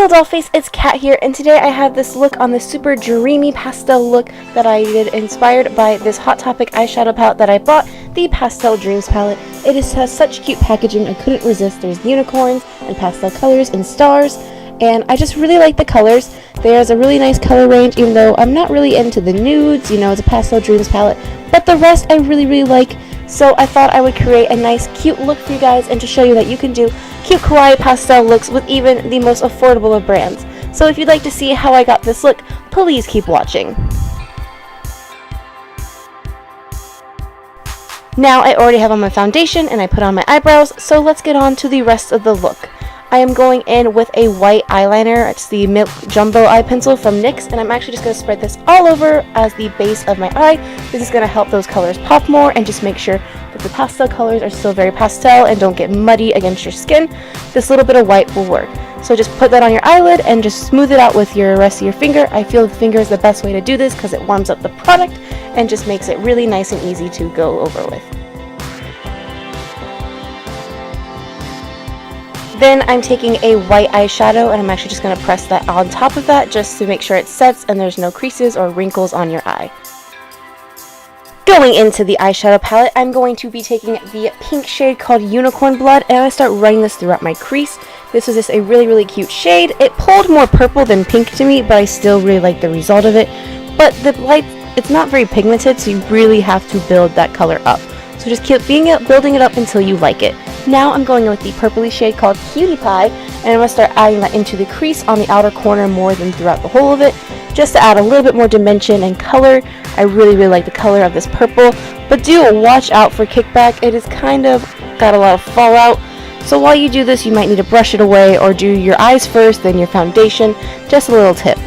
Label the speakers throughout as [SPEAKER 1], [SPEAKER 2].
[SPEAKER 1] Hello Dollface, it's Kat here, and today I have this look on this super dreamy pastel look that I did inspired by this Hot Topic eyeshadow palette that I bought, the Pastel Dreams palette. It has such cute packaging, I couldn't resist. There's unicorns and pastel colors and stars, and I just really like the colors. There's a really nice color range, even though I'm not really into the nudes, you know, it's a Pastel Dreams palette, but the rest I really like. So I thought I would create a nice cute look for you guys and to show you that you can do cute kawaii pastel looks with even the most affordable of brands. So if you'd like to see how I got this look, please keep watching. Now I already have on my foundation and I put on my eyebrows, so let's get on to the rest of the look. I am going in with a white eyeliner. It's the Nyx Jumbo eye pencil from NYX, and I'm actually just going to spread this all over as the base of my eye. This is going to help those colors pop more and just make sure that the pastel colors are still very pastel and don't get muddy against your skin. This little bit of white will work. So just put that on your eyelid and just smooth it out with your rest of your finger. I feel the finger is the best way to do this because it warms up the product and just makes it really nice and easy to go over with. Then I'm taking a white eyeshadow and I'm actually just going to press that on top of that just to make sure it sets and there's no creases or wrinkles on your eye. Going into the eyeshadow palette, I'm going to be taking the pink shade called Unicorn Blood, and I start running this throughout my crease. This was just a really cute shade. It pulled more purple than pink to me, but I still really like the result of it. But the light, it's not very pigmented, so you really have to build that color up. So just keep building it up until you like it. Now I'm going in with the purpley shade called Cutie Pie, and I'm going to start adding that into the crease on the outer corner more than throughout the whole of it, just to add a little bit more dimension and color. I really like the color of this purple, but do watch out for kickback. It is kind of got a lot of fallout, so while you do this you might need to brush it away or do your eyes first, then your foundation. Just a little tip.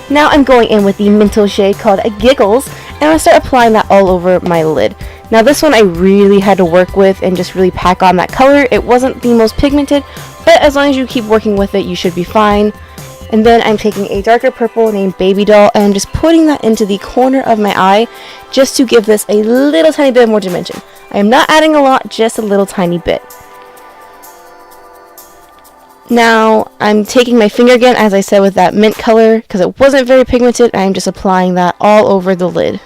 [SPEAKER 1] Now I'm going in with the Mental shade called Giggles, and I'm going to start applying that all over my lid. Now this one I really had to work with and just really pack on that color. It wasn't the most pigmented, but as long as you keep working with it, you should be fine. And then I'm taking a darker purple named Baby Doll and just putting that into the corner of my eye just to give this a little tiny bit more dimension. I am not adding a lot, just a little tiny bit. Now I'm taking my finger again, as I said, with that mint color because it wasn't very pigmented. I'm just applying that all over the lid.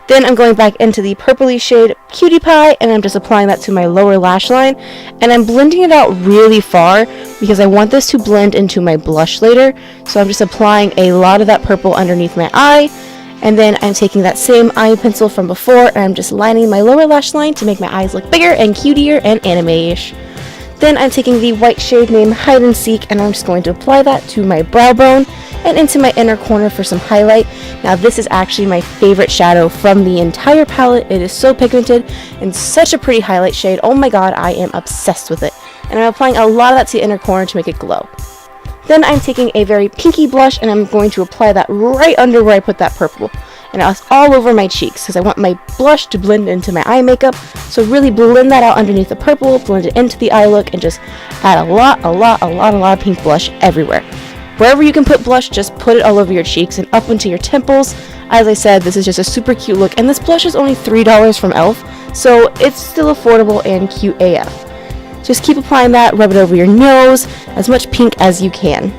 [SPEAKER 1] Then I'm going back into the purpley shade Cutie Pie and I'm just applying that to my lower lash line, and I'm blending it out really far because I want this to blend into my blush later. So I'm just applying a lot of that purple underneath my eye, and then I'm taking that same eye pencil from before and I'm just lining my lower lash line to make my eyes look bigger and cutier and anime-ish. Then I'm taking the white shade named Hide and Seek and I'm just going to apply that to my brow bone and into my inner corner for some highlight. Now this is actually my favorite shadow from the entire palette. It is so pigmented and such a pretty highlight shade. Oh my god, I am obsessed with it. And I'm applying a lot of that to the inner corner to make it glow. Then I'm taking a very pinky blush and I'm going to apply that right under where I put that purple. And it's all over my cheeks because I want my blush to blend into my eye makeup. So really blend that out underneath the purple, blend it into the eye look, and just add a lot of pink blush everywhere. Wherever you can put blush, just put it all over your cheeks and up into your temples. As I said, this is just a super cute look, and this blush is only $3 from e.l.f., so it's still affordable and cute AF. Just keep applying that, rub it over your nose, as much pink as you can.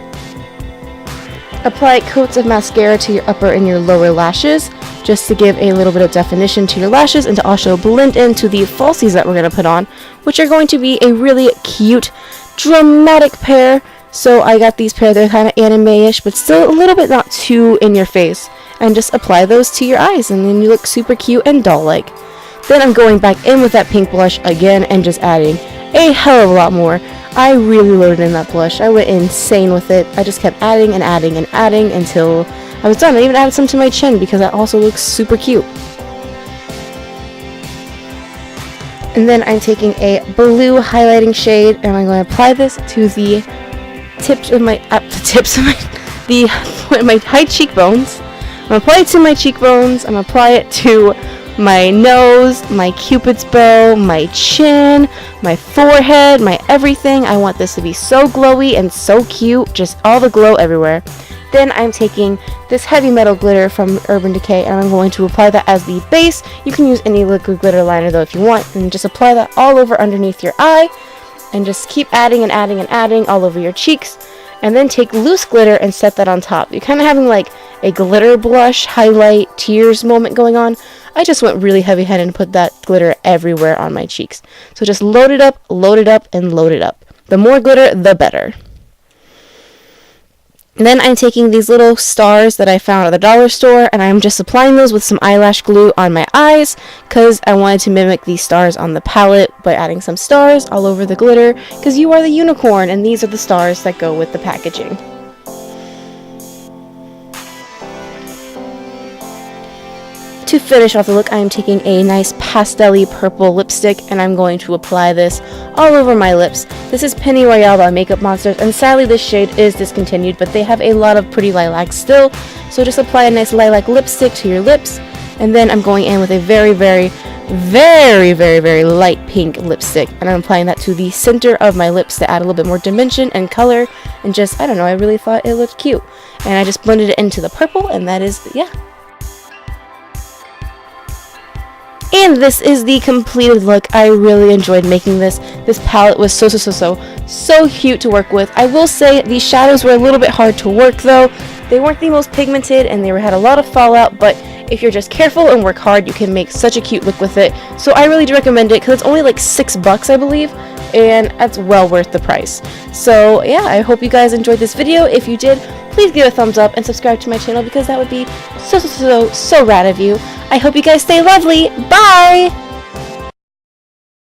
[SPEAKER 1] Apply coats of mascara to your upper and your lower lashes, just to give a little bit of definition to your lashes and to also blend into the falsies that we're going to put on, which are going to be a really cute, dramatic pair. So I got these pair, they're kind of anime-ish, but still a little bit not too in your face. And just apply those to your eyes, and then you look super cute and doll-like. Then I'm going back in with that pink blush again and just adding a hell of a lot more. I really loaded in that blush. I went insane with it. I just kept adding and adding and adding until I was done. I even added some to my chin because that also looks super cute. And then I'm taking a blue highlighting shade and I'm going to apply this to the tips of my my high cheekbones. I'm going to apply it to my cheekbones. I'm going to apply it to my nose, my cupid's bow, my chin, my forehead, my everything. I want this to be so glowy and so cute, just all the glow everywhere. Then I'm taking this heavy metal glitter from Urban Decay and I'm going to apply that as the base. You can use any liquid glitter liner though if you want, and just apply that all over underneath your eye and just keep adding and adding and adding all over your cheeks. and then take loose glitter and set that on top. You're kind of having like a glitter blush, highlight, tears moment going on. I just went really heavy-handed and put that glitter everywhere on my cheeks. So just load it up, and load it up. The more glitter, the better. And then I'm taking these little stars that I found at the dollar store, and I'm just applying those with some eyelash glue on my eyes, because I wanted to mimic these stars on the palette by adding some stars all over the glitter, because you are the unicorn, and these are the stars that go with the packaging. To finish off the look, I am taking a nice pastel-y purple lipstick, and I'm going to apply this all over my lips. This is Penny Royale by Makeup Monsters, and sadly this shade is discontinued, but they have a lot of pretty lilacs still, so just apply a nice lilac lipstick to your lips, and then I'm going in with a very light pink lipstick, and I'm applying that to the center of my lips to add a little bit more dimension and color, and just, I don't know, I really thought it looked cute. And I just blended it into the purple, and that is, yeah. And this is the completed look. I really enjoyed making this. This palette was so cute to work with. I will say these shadows were a little bit hard to work though. They weren't the most pigmented and they had a lot of fallout, but if you're just careful and work hard, you can make such a cute look with it. So I really do recommend it because it's only like $6, I believe, and that's well worth the price. So yeah, I hope you guys enjoyed this video. If you did, please give it a thumbs up and subscribe to my channel because that would be so rad of you. I hope you guys stay lovely. Bye!